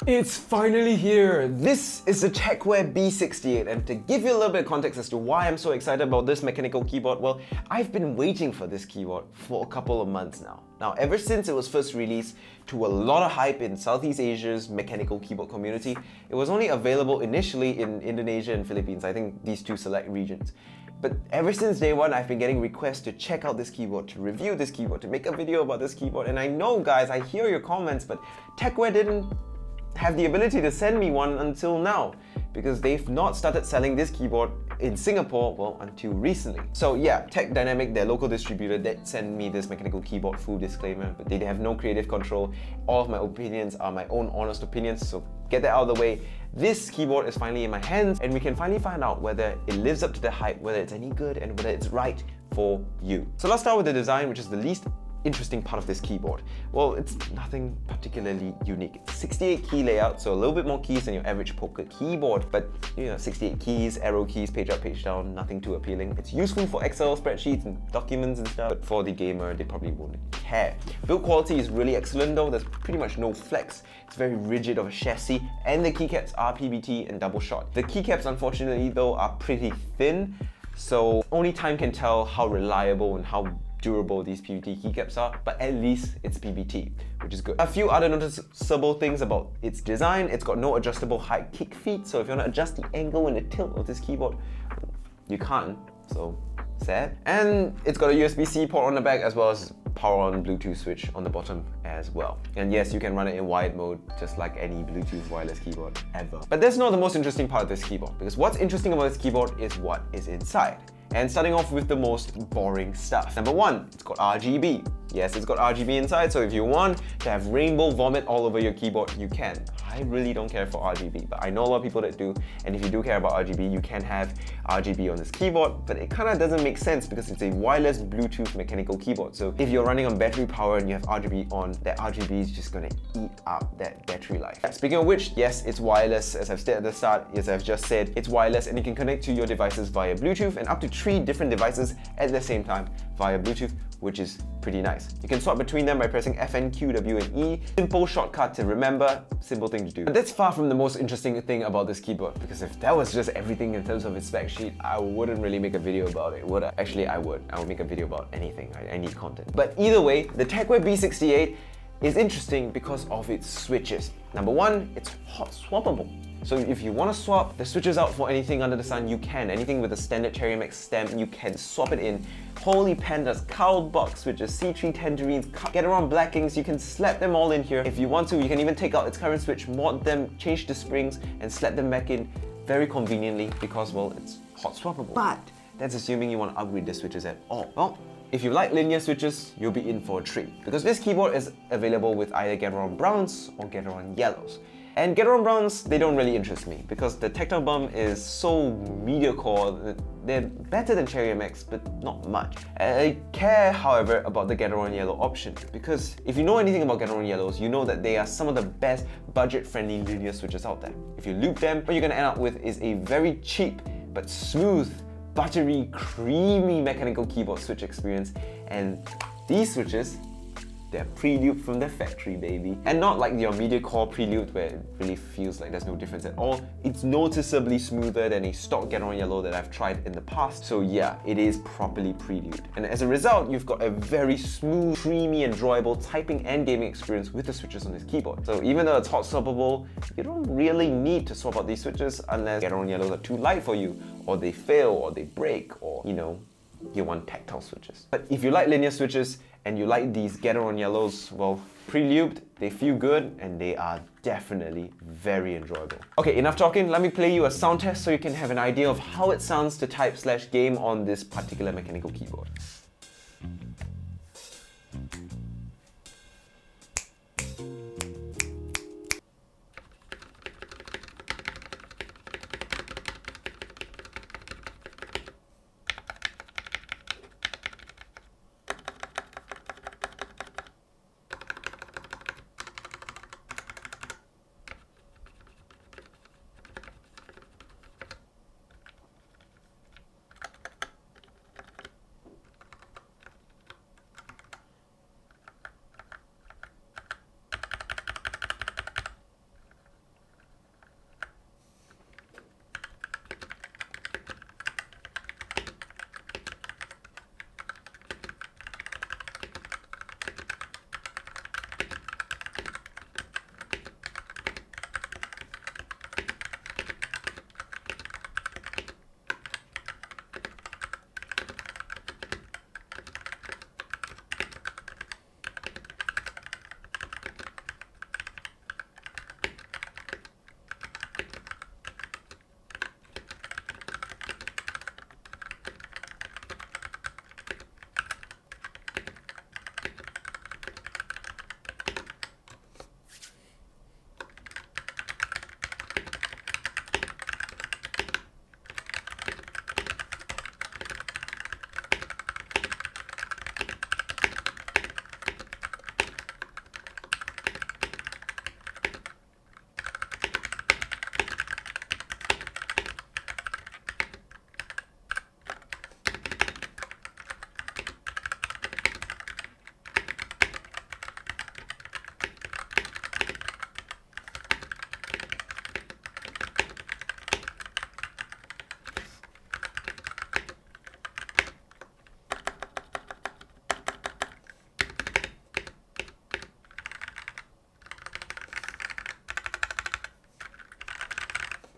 It's finally here! This is the Tecware B68, and to give you a little bit of context as to why I'm so excited about this mechanical keyboard, well, I've been waiting for this keyboard for a couple of months now. Now, ever since it was first released to a lot of hype in Southeast Asia's mechanical keyboard community, it was only available initially in Indonesia and Philippines, I think these two select regions. But ever since day one, I've been getting requests to check out this keyboard, to review this keyboard, to make a video about this keyboard, and I know guys, I hear your comments, but Tecware didn't have the ability to send me one until now, because they've not started selling this keyboard in Singapore, well, until recently. So yeah, Tech Dynamic, their local distributor, did send me this mechanical keyboard, full disclaimer, but they have no creative control. All of my opinions are my own honest opinions, so get that out of the way. This keyboard is finally in my hands, and we can finally find out whether it lives up to the hype, whether it's any good, and whether it's right for you. So let's start with the design, which is the least interesting part of this keyboard. Well, it's nothing particularly unique. It's 68 key layout, so a little bit more keys than your average poker keyboard, but you know, 68 keys, arrow keys, page up, page down, nothing too appealing. It's useful for Excel spreadsheets and documents and stuff, but for the gamer, they probably won't care. Build quality is really excellent though, there's pretty much no flex. It's very rigid of a chassis, and the keycaps are PBT and double shot. The keycaps, unfortunately though, are pretty thin, so only time can tell how reliable and how durable these PBT keycaps are, but at least it's PBT, which is good. A few other noticeable things about its design: it's got no adjustable height kick feet, so if you want to adjust the angle and the tilt of this keyboard, you can't, so sad. And it's got a USB-C port on the back, as well as power on Bluetooth switch on the bottom as well. And yes, you can run it in wired mode, just like any Bluetooth wireless keyboard ever. But that's not the most interesting part of this keyboard, because what's interesting about this keyboard is what is inside. And starting off with the most boring stuff. Number one, it's got RGB. Yes, it's got RGB inside, so if you want to have rainbow vomit all over your keyboard, you can. I really don't care for RGB, but I know a lot of people that do, and if you do care about RGB, you can have RGB on this keyboard, but it kind of doesn't make sense because it's a wireless Bluetooth mechanical keyboard. So if you're running on battery power and you have RGB on, that RGB is just gonna eat up that battery life. Speaking of which, yes, it's wireless, as I've said at the start, as I've just said, it's wireless and you can connect to your devices via Bluetooth and up to 3 different devices at the same time via Bluetooth, which is pretty nice. You can swap between them by pressing FN, Q, W, and E. Simple shortcut to remember, simple thing to do. But that's far from the most interesting thing about this keyboard, because if that was just everything in terms of its spec sheet, I wouldn't really make a video about it, would I? Actually, I would. I would make a video about anything. I need content. But either way, the Tecware B68 is interesting because of its switches. Number one, it's hot swappable. So if you want to swap the switches out for anything under the sun, you can. Anything with a standard Cherry MECH stamp, you can swap it in. Holy pandas, cowled box switches, C3 tangerines, get around blackings, you can slap them all in here. If you want to, you can even take out its current switch, mod them, change the springs, and slap them back in very conveniently because, well, it's hot swappable. But that's assuming you want to upgrade the switches at all. Well, if you like linear switches, you'll be in for a treat, because this keyboard is available with either get-around browns or get-around yellows. And get-around browns, they don't really interest me, because the tactile bump is so mediocre. They're better than Cherry MECH, but not much. I care, however, about the get-around yellow option, because if you know anything about get-around yellows, you know that they are some of the best budget-friendly linear switches out there. If you loop them, what you're gonna end up with is a very cheap but smooth, buttery, creamy mechanical keyboard switch experience, and these switches, they're pre-looped from the factory, baby. And not like your MediaCore pre-looped where it really feels like there's no difference at all. It's noticeably smoother than a stock get-around yellow that I've tried in the past. So yeah, it is properly pre-looped. And as a result, you've got a very smooth, creamy, enjoyable typing and gaming experience with the switches on this keyboard. So even though it's hot swappable, you don't really need to swap out these switches unless get-around yellows are too light for you, or they fail, or they break, or you know, you want tactile switches. But if you like linear switches and you like these get-around yellows, well, pre-lubed, they feel good, and they are definitely very enjoyable. Okay, enough talking, let me play you a sound test so you can have an idea of how it sounds to type/game on this particular mechanical keyboard.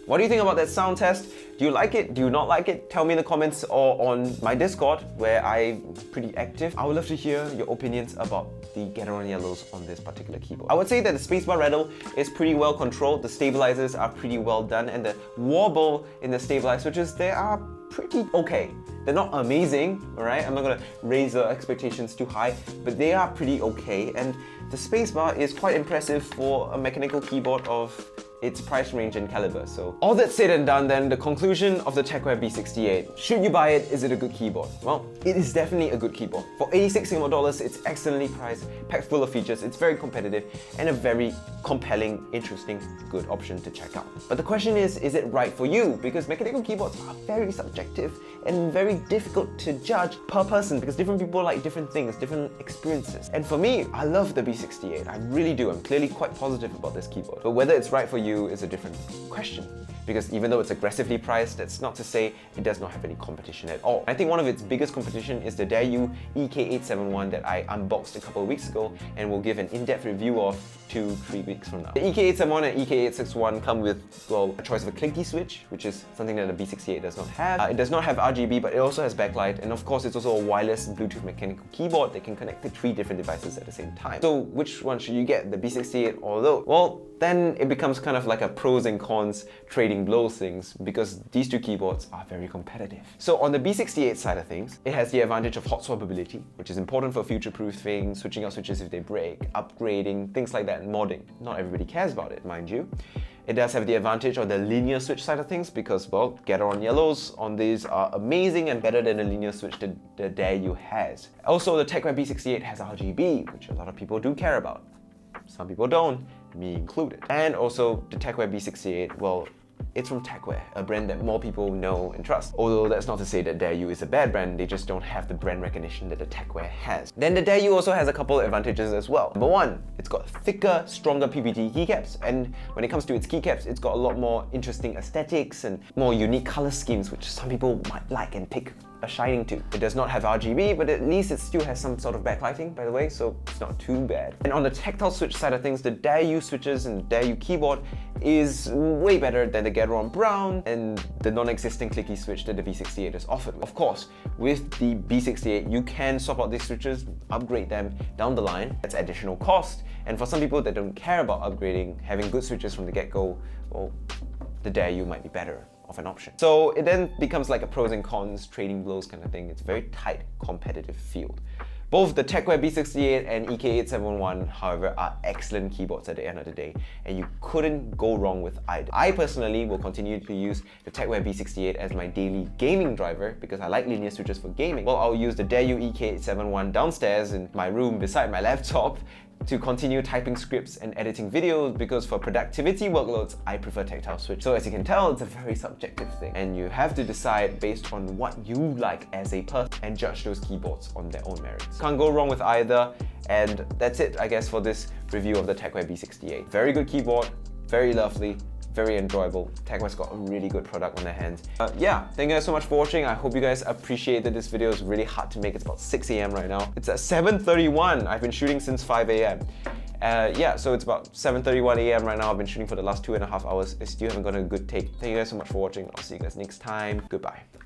What do you think about that sound test? Do you like it? Do you not like it? Tell me in the comments or on my Discord, where I'm pretty active. I would love to hear your opinions about the Gather on Yellows on this particular keyboard. I would say that the spacebar rattle is pretty well controlled, the stabilizers are pretty well done, and the wobble in the stabilizer switches, they are pretty okay. They're not amazing, alright? I'm not gonna raise the expectations too high, but they are pretty okay, and the spacebar is quite impressive for a mechanical keyboard of its price range and caliber. So all that said and done, then the conclusion of the Tecware B68. Should you buy it? Is it a good keyboard? Well, it is definitely a good keyboard. For 86 Singapore dollars, it's excellently priced, packed full of features, it's very competitive, and a very compelling, interesting, good option to check out. But the question is it right for you? Because mechanical keyboards are very subjective and very difficult to judge per person, because different people like different things, different experiences. And for me, I love the B68. I really do. I'm clearly quite positive about this keyboard. But whether it's right for you is a different question. Because even though it's aggressively priced, that's not to say it does not have any competition at all. I think one of its biggest competition is the Daewoo EK871 that I unboxed a couple of weeks ago and will give an in-depth review of 2-3 weeks from now. The EK871 and EK861 come with, well, a choice of a clinky switch, which is something that the B68 does not have. It does not have RGB, but it also has backlight, and of course it's also a wireless Bluetooth mechanical keyboard that can connect to 3 different devices at the same time. So which one should you get, the B68 or those? Well, then it becomes kind of like a pros and cons trading blows things, because these two keyboards are very competitive. So on the B68 side of things, it has the advantage of hot swappability, which is important for future-proofing, switching out switches if they break, upgrading, things like that, and modding. Not everybody cares about it, mind you. It does have the advantage of the linear switch side of things because, well, Gather on Yellows on these are amazing and better than the linear switch that the Daewoo has. Also, the Tecware B68 has RGB, which a lot of people do care about. Some people don't, me included. And also, the Tecware B68, well, it's from Tecware, a brand that more people know and trust. Although that's not to say that Daewoo is a bad brand, they just don't have the brand recognition that the Tecware has. Then the Daewoo also has a couple of advantages as well. Number one, it's got thicker, stronger PBT keycaps, and when it comes to its keycaps, it's got a lot more interesting aesthetics and more unique color schemes, which some people might like and take a shining to. It does not have RGB, but at least it still has some sort of backlighting, by the way, so it's not too bad. And on the tactile switch side of things, the Daewoo switches and the Daewoo keyboard is way better than the Gather on Brown and the non-existent clicky switch that the B68 is offered with. Of course, with the B68, you can swap out these switches, upgrade them down the line. That's additional cost. And for some people that don't care about upgrading, having good switches from the get-go, well, the Daewoo might be better of an option. So it then becomes like a pros and cons, trading blows kind of thing. It's a very tight, competitive field. Both the Tecware B68 and EK871, however, are excellent keyboards at the end of the day, and you couldn't go wrong with either. I personally will continue to use the Tecware B68 as my daily gaming driver because I like linear switches for gaming. Well, I'll use the Daewoo EK871 downstairs in my room beside my laptop to continue typing scripts and editing videos, because for productivity workloads, I prefer tactile switch. So as you can tell, it's a very subjective thing, and you have to decide based on what you like as a person and judge those keyboards on their own merits. Can't go wrong with either, and that's it, I guess, for this review of the Tecware B68. Very good keyboard, very lovely, very enjoyable. Tecware's got a really good product on their hands. Yeah, thank you guys so much for watching. I hope you guys appreciated this video. It's really hard to make. It's about 6 AM right now. It's at 7:31. I've been shooting since 5 AM. Yeah, so it's about 7:31 AM right now. I've been shooting for the last 2.5 hours. I still haven't got a good take. Thank you guys so much for watching. I'll see you guys next time. Goodbye.